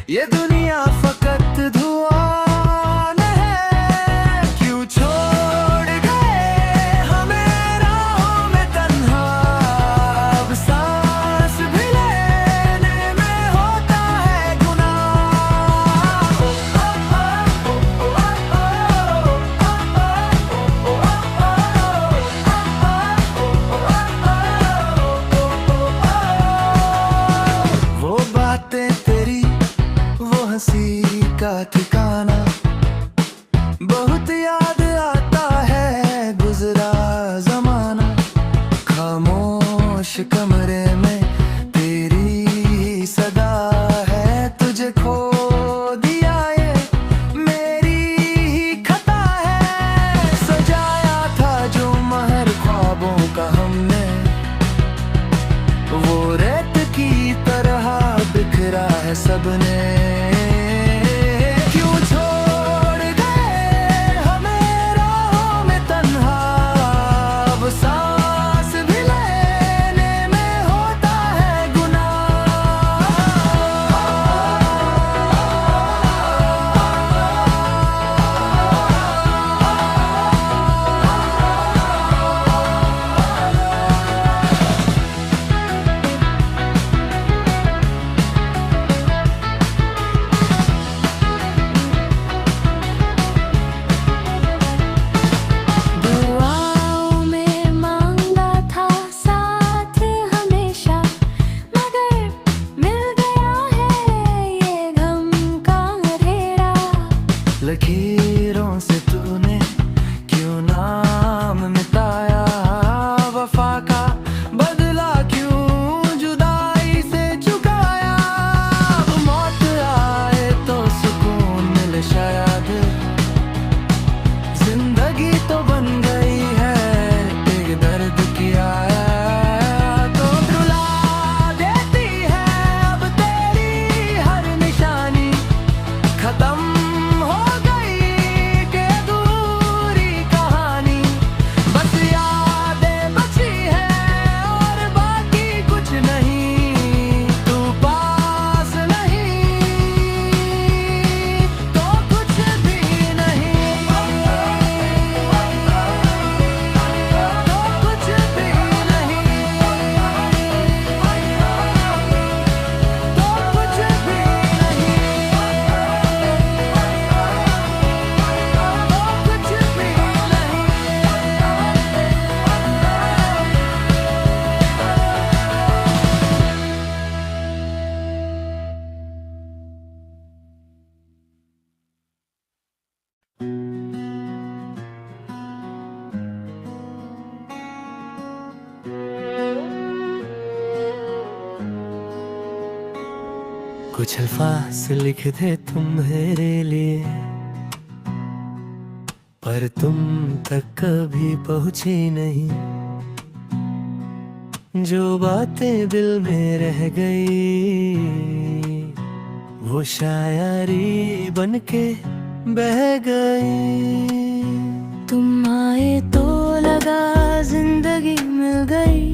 ये दुनिया फकत धुआं है, क्यों छोड़ गए हमें राहों में तन्हा। अब सांस भी लेने में होता है गुनाह। वो बातें तेरी, वो हंसी का ठिकाना, बहुत याद आता है गुजरा जमाना। खामोश कमरे में तेरी सदा है, तुझे खो दिया ये मेरी ही खता है। सजाया था जो महल ख्वाबों का हमने, वो रेत की तरह बिखरा है सबने। क्यों छोड़ गए हमें राहों में तन्हा। अब सांस भी लेने में होता है गुनाह। दुआओं में मांगा था साथ हमेशा, मगर मिल गया है ये गम का अंधेरा। लकीरों से तूने क्यों नाम मिटाया, वफा का बदला क्यों जुदाई से चुकाया। अब मौत आए तो सुकून मिले शायद, जिंदगी तो बन गई है एक दर्द की आयत। तो रुला देती है अब तेरी हर निशानी, खत्म हो गई के दूरी कहानी। बस यादें बची है और बाकी कुछ नहीं। तू पास नहीं तो कुछ भी नहीं, तो कुछ भी नहीं, तो कुछ भी कुछ अल्फाज लिख दे तुम मेरे लिए, पर तुम तक कभी पहुंची नहीं। जो बातें दिल में रह गई, वो शायरी बनके बह गई। तुम आए तो लगा जिंदगी मिल गई,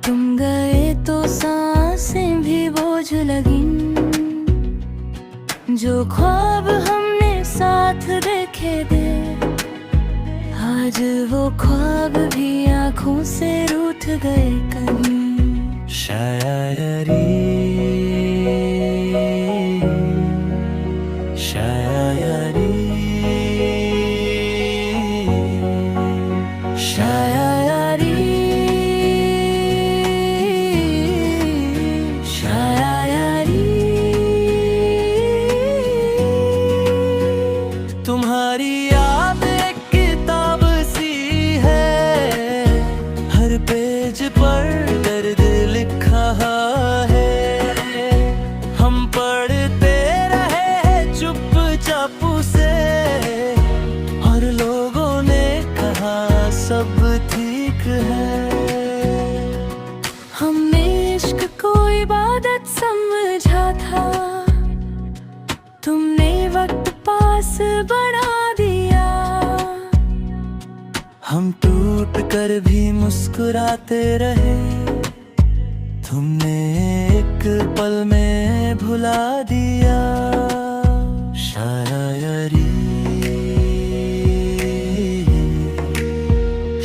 तुम गए तो सांसें भी बोझ लगी। जो ख्वाब हमने साथ देखे थे, आज वो ख्वाब भी आँखों से रूठ गए कहीं। शायरी शायरी शायरी शायरी तुम्हारी याद एक किताब सी है, हर पेज पर दर्द लिखा है। हम पढ़ते रहे चुपचाप से, और लोगों ने कहा सब ठीक है। हमने इश्क को इबादत समझा था, तुमने वक्त पास बढ़ा दिया। हम टूट कर भी मुस्कुराते रहे, तुमने एक एक पल में भुला दिया। शायरी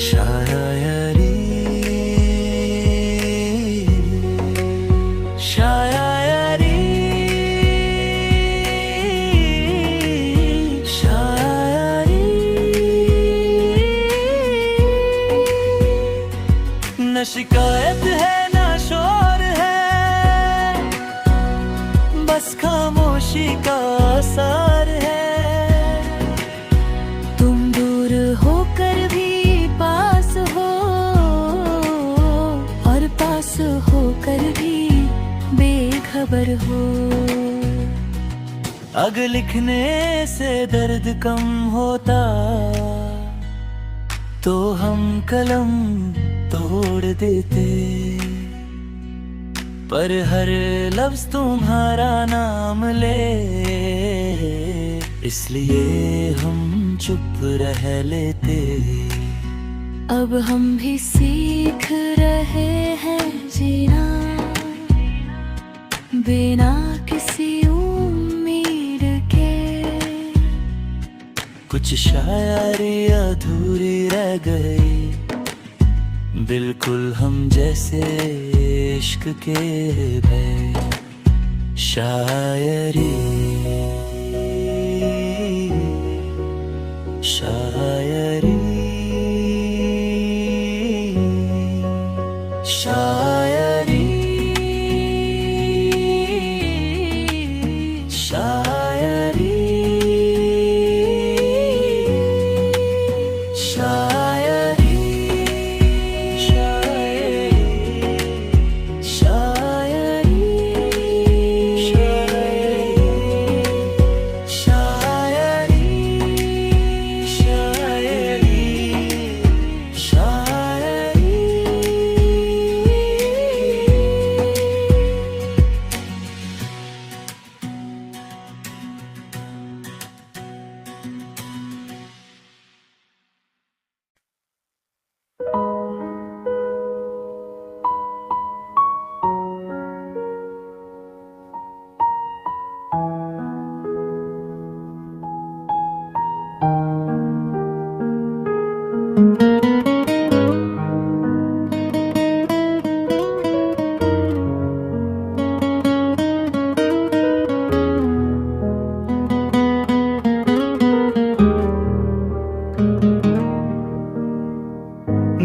शायरी शायरी शायरी न शिकायत है न शोर है, बस खामोशी का असर है। तुम दूर होकर भी पास हो, और पास होकर भी बेखबर हो। अगर लिखने से दर्द कम होता तो हम कलम तोड़ देते, पर हर लफ्ज तुम्हारा नाम ले, इसलिए हम चुप रह लेते। अब हम भी सीख रहे हैं जीना, बिना किसी उम्मीद के। कुछ शायरी अधूरी रह गई, बिल्कुल हम जैसे इश्क के भय। शायरी शायरी शायरी शायरी शायरी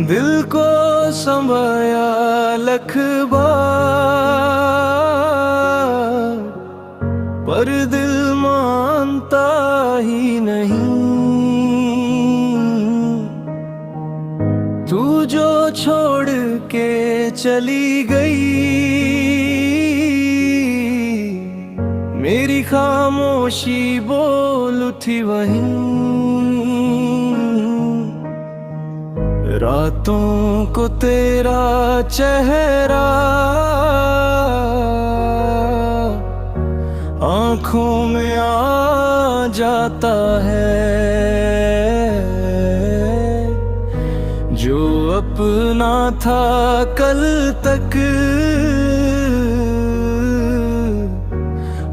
दिल को संभाया लख बार, पर दिल मानता ही नहीं। तू जो छोड़ के चली गई, मेरी खामोशी बोल उठी वहीं। रातों को तेरा चेहरा आँखों में आ जाता है, जो अपना था कल तक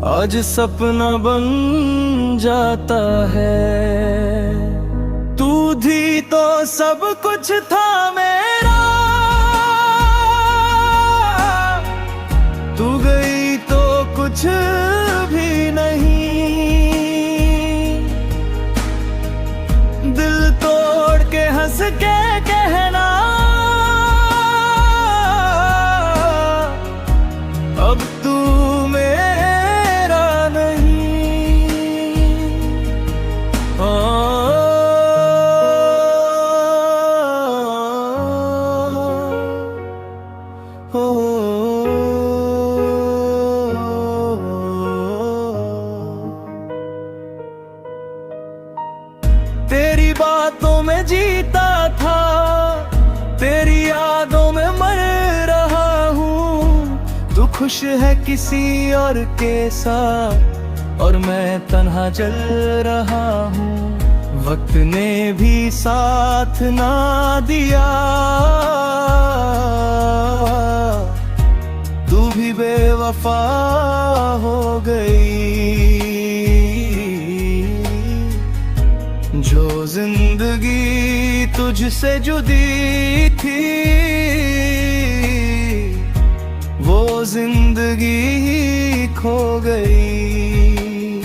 आज सपना बन जाता है। तू थी तो सब कुछ था मेरा, तू गई तो कुछ भी नहीं। दिल तोड़ के हंस के कहना, अब तू मेरा नहीं। तेरी बातों में जीता था, तेरी यादों में मर रहा हूँ। तू खुश है किसी और के साथ और मैं तन्हा जल रहा हूँ। वक्त ने भी साथ ना दिया, तू भी बेवफा हो गई। जो जिंदगी तुझसे जुदी थी, वो जिंदगी खो गई।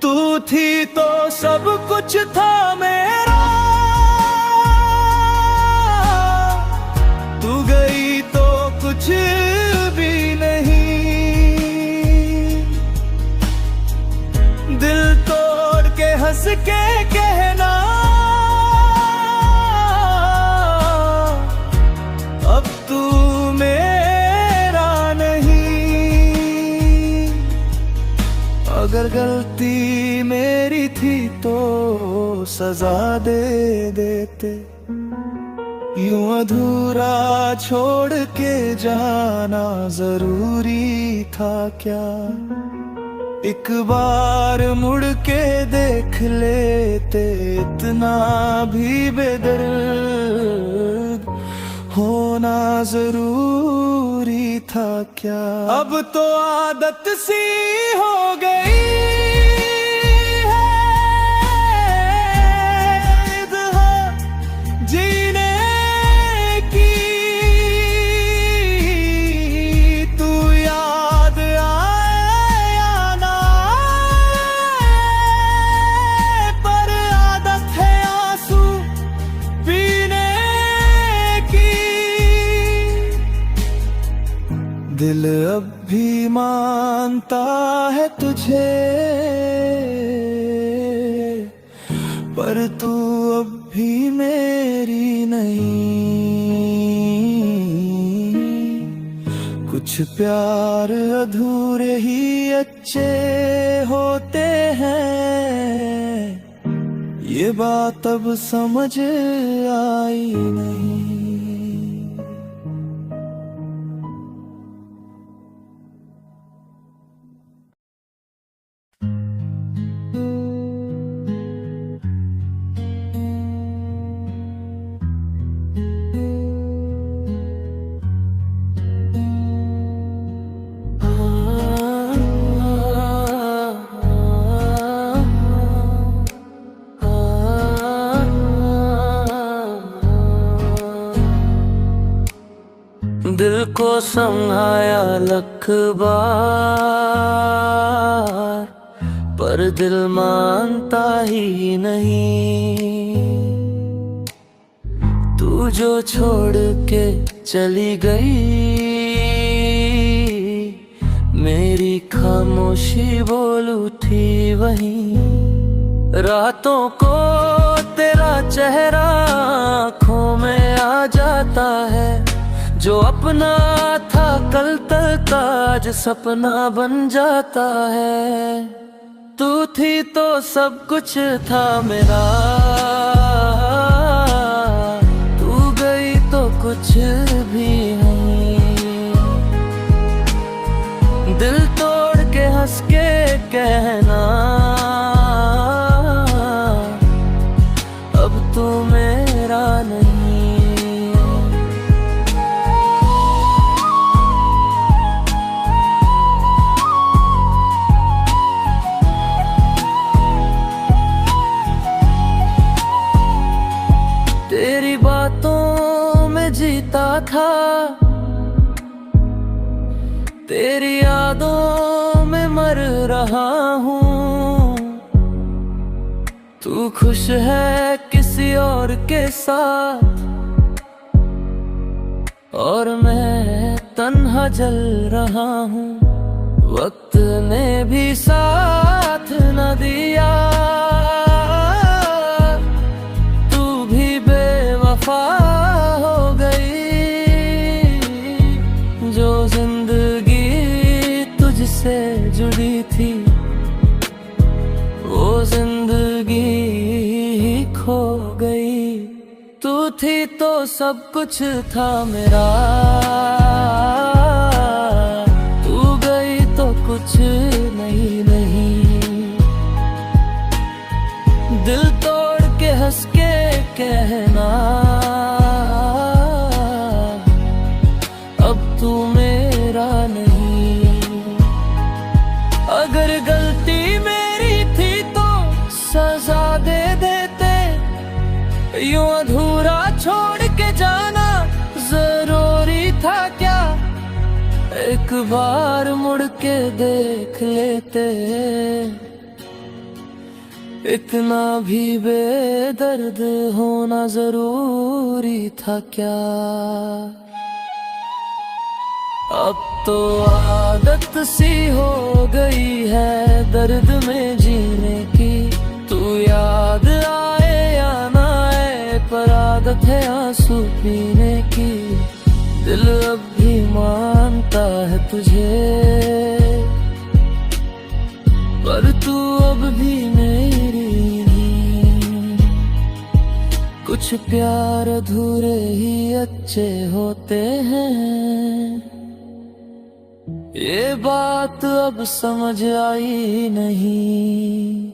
तू थी तो सब कुछ था मेरा, तू गई तो कुछ भी नहीं। दिल तोड़ के हंस के कहना, अब तू मेरा नहीं। अगर गलती मेरी थी तो सजा दे देते, यूं अधूरा छोड़ के जाना जरूरी था क्या। एक बार मुड़ के देख लेते, इतना भी बेदर्द होना जरूरी था क्या। अब तो आदत सी हो गई दिल अब भी मानता है तुझे, पर तू अब भी मेरी नहीं। कुछ प्यार अधूरे ही अच्छे होते हैं, ये बात अब समझ आई नहीं। दिल को समझाया लख बार, पर दिल मानता ही नहीं। तू जो छोड़ के चली गई, मेरी खामोशी बोल उठी वहीं। रातों को तेरा चेहरा आँखों में आ जाता है, जो अपना था कल तक आज सपना बन जाता है। तू थी तो सब कुछ था मेरा, तू गई तो कुछ भी नहीं। दिल तोड़ के हंस के कहना, अब तू मेरा नहीं। तेरी बातों में जीता था, तेरी यादों में मर रहा हूँ। तू खुश है किसी और के साथ, और मैं तन्हा जल रहा हूँ। वक्त ने भी साथ न दिया, वफा हो गई। जो जिंदगी तुझसे जुड़ी थी, वो जिंदगी खो गई। तू थी तो सब कुछ था मेरा, तू गई तो कुछ नहीं। दिल तोड़ के हंस के कहना, अब तू मेरा नहीं। अगर गलती मेरी थी तो सजा दे देते, यूं अधूरा छोड़ के जाना जरूरी था क्या? एक बार मुड़ के देख लेते, इतना भी बेदर्द होना जरूरी था क्या? अब तो आदत सी हो गई है दर्द में जीने की, तू याद आए या ना आए पर आदत है आंसू पीने की। दिल अब भी मानता है तुझे, पर तू अब भी मेरी नहीं। कुछ प्यार अधूरे ही अच्छे होते हैं, ये बात अब समझ आई नहीं।